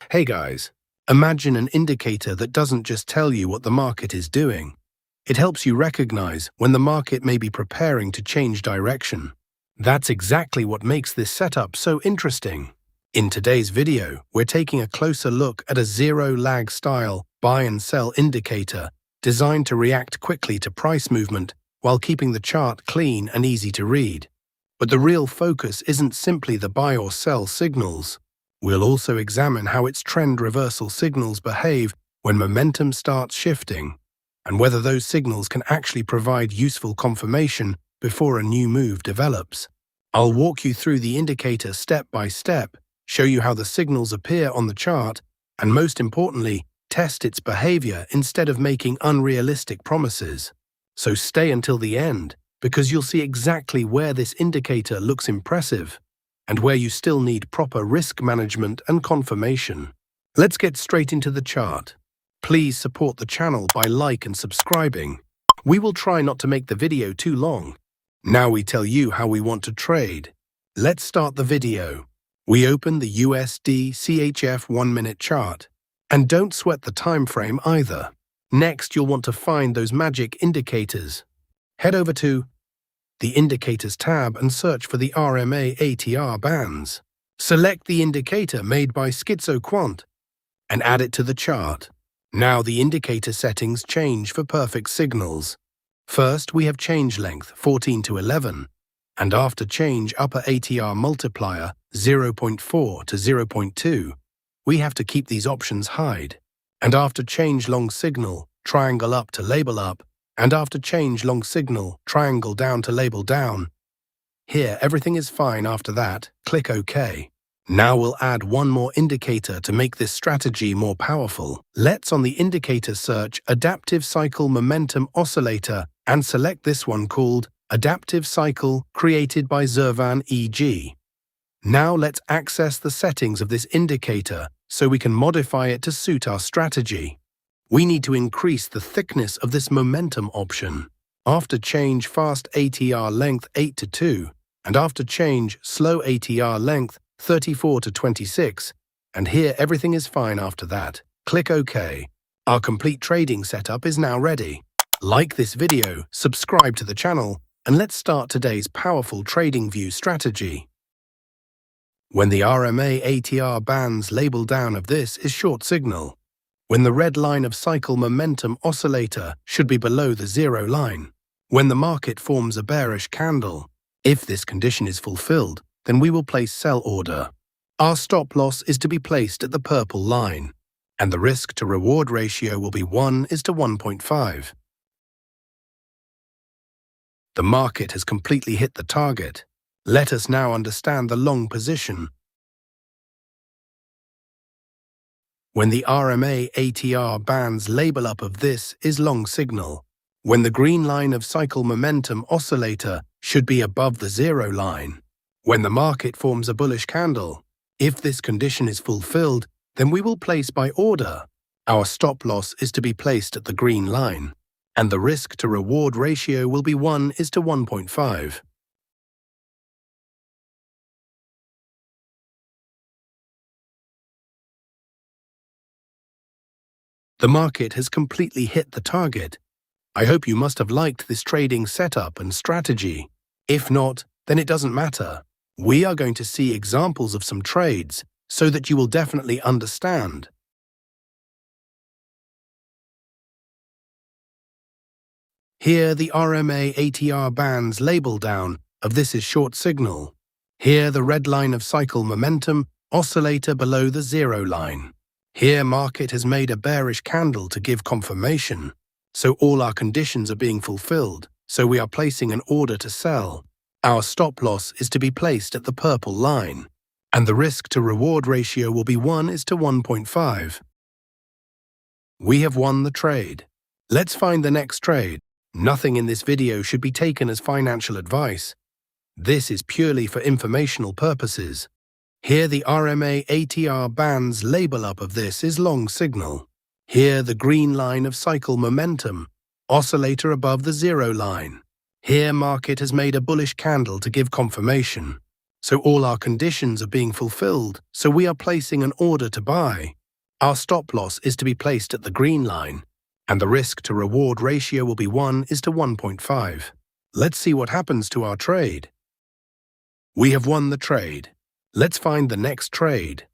Hey guys, imagine an indicator that doesn't just tell you what the market is doing. It helps you recognize when the market may be preparing to change direction. That's exactly what makes this setup so interesting. In today's video, we're taking a closer look at a zero-lag style buy and sell indicator designed to react quickly to price movement while keeping the chart clean and easy to read. But the real focus isn't simply the buy or sell signals. We'll also examine how its trend reversal signals behave when momentum starts shifting, and whether those signals can actually provide useful confirmation before a new move develops. I'll walk you through the indicator step by step, show you how the signals appear on the chart, and most importantly, test its behavior instead of making unrealistic promises. So stay until the end, because you'll see exactly where this indicator looks impressive and where you still need proper risk management and confirmation. Let's get straight into the chart. Please support the channel by and subscribing. We will try not to make the video too long. Now we tell you how we want to trade. Let's start the video. We open the USD CHF 1-minute chart. And don't sweat the time frame either. Next, you'll want to find those magic indicators. Head over to the Indicators tab and search for the RMA ATR bands. Select the indicator made by SchizoQuant and add it to the chart. Now the indicator settings change for perfect signals. First, we have change length 14 to 11, and after change upper ATR multiplier 0.4 to 0.2, we have to keep these options hide. And after change long signal, triangle up to label up, and after change long signal, triangle down to label down. Here, everything is fine after that. Click OK. Now we'll add one more indicator to make this strategy more powerful. Let's on the indicator search Adaptive Cycle Momentum Oscillator and select this one called Adaptive Cycle created by Zervan EG. Now let's access the settings of this indicator so we can modify it to suit our strategy. We need to increase the thickness of this momentum option. After change fast ATR length 8 to 2, and after change slow ATR length 34 to 26, and here everything is fine after that. Click OK. Our complete trading setup is now ready. Like this video, subscribe to the channel, and let's start today's powerful TradingView strategy. When the RMA ATR bands label down of this is short signal. When the red line of cycle momentum oscillator should be below the zero line. When the market forms a bearish candle. If this condition is fulfilled, then we will place sell order. Our stop loss is to be placed at the purple line, and the risk to reward ratio will be 1:1.5. The market has completely hit the target. Let us now understand the long position. When the RMA ATR bands label up of this is long signal. When the green line of cycle momentum oscillator should be above the zero line. When the market forms a bullish candle. If this condition is fulfilled, then we will place by order. Our stop loss is to be placed at the green line, and the risk to reward ratio will be 1:1.5. The market has completely hit the target. I hope you must have liked this trading setup and strategy. If not, then it doesn't matter. We are going to see examples of some trades so that you will definitely understand. Here the RMA ATR bands label down of this is short signal. Here the red line of cycle momentum oscillator below the zero line. Here market has made a bearish candle to give confirmation, so all our conditions are being fulfilled, so we are placing an order to sell. Our stop loss is to be placed at the purple line, and the risk to reward ratio will be 1:1.5. We have won the trade. Let's find the next trade. Nothing in this video should be taken as financial advice. This is purely for informational purposes. Here the RMA ATR bands label up of this is long signal. Here the green line of cycle momentum, oscillator above the zero line. Here market has made a bullish candle to give confirmation. So all our conditions are being fulfilled, so we are placing an order to buy. Our stop loss is to be placed at the green line, and the risk to reward ratio will be 1:1.5. Let's see what happens to our trade. We have won the trade. Let's find the next trade.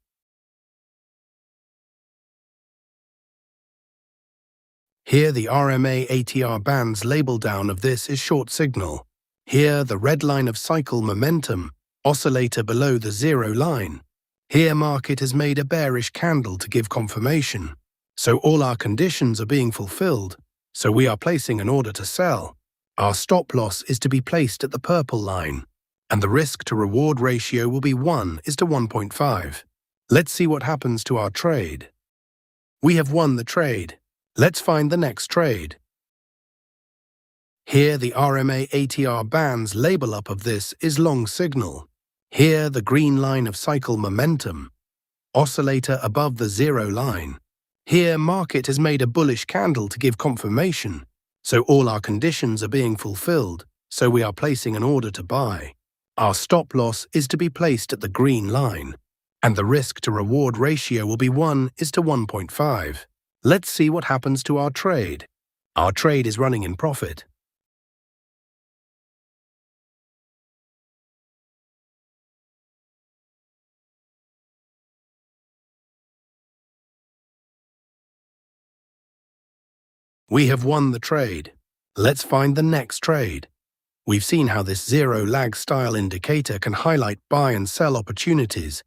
Here the RMA ATR bands label down of this is short signal. Here the red line of cycle momentum, oscillator below the zero line. Here market has made a bearish candle to give confirmation. So all our conditions are being fulfilled, so we are placing an order to sell. Our stop loss is to be placed at the purple line, and the risk to reward ratio will be 1:1.5. Let's see what happens to our trade. We have won the trade. Let's find the next trade. Here the RMA ATR bands label up of this is long signal. Here the green line of cycle momentum, oscillator above the zero line. Here market has made a bullish candle to give confirmation, so all our conditions are being fulfilled, so we are placing an order to buy. Our stop loss is to be placed at the green line, and the risk to reward ratio will be 1:1.5. Let's see what happens to our trade. Our trade is running in profit. We have won the trade. Let's find the next trade. We've seen how this zero lag style indicator can highlight buy and sell opportunities,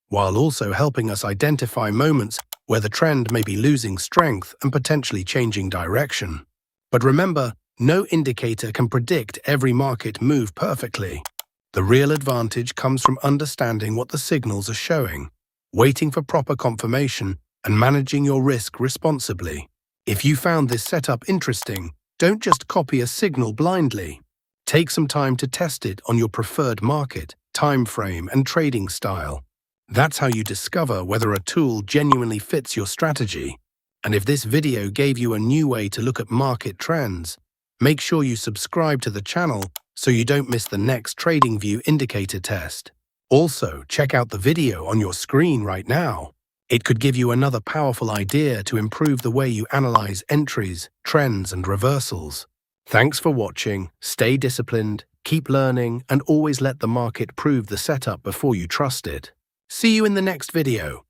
while also helping us identify moments where the trend may be losing strength and potentially changing direction. But remember, no indicator can predict every market move perfectly. The real advantage comes from understanding what the signals are showing, waiting for proper confirmation, and managing your risk responsibly. If you found this setup interesting, don't just copy a signal blindly. Take some time to test it on your preferred market, time frame, and trading style. That's how you discover whether a tool genuinely fits your strategy. And if this video gave you a new way to look at market trends, make sure you subscribe to the channel so you don't miss the next Tradingview indicator test. Also, check out the video on your screen right now. It could give you another powerful idea to improve the way you analyze entries, trends, and reversals. Thanks for watching, stay disciplined, keep learning, and always let the market prove the setup before you trust it. See you in the next video.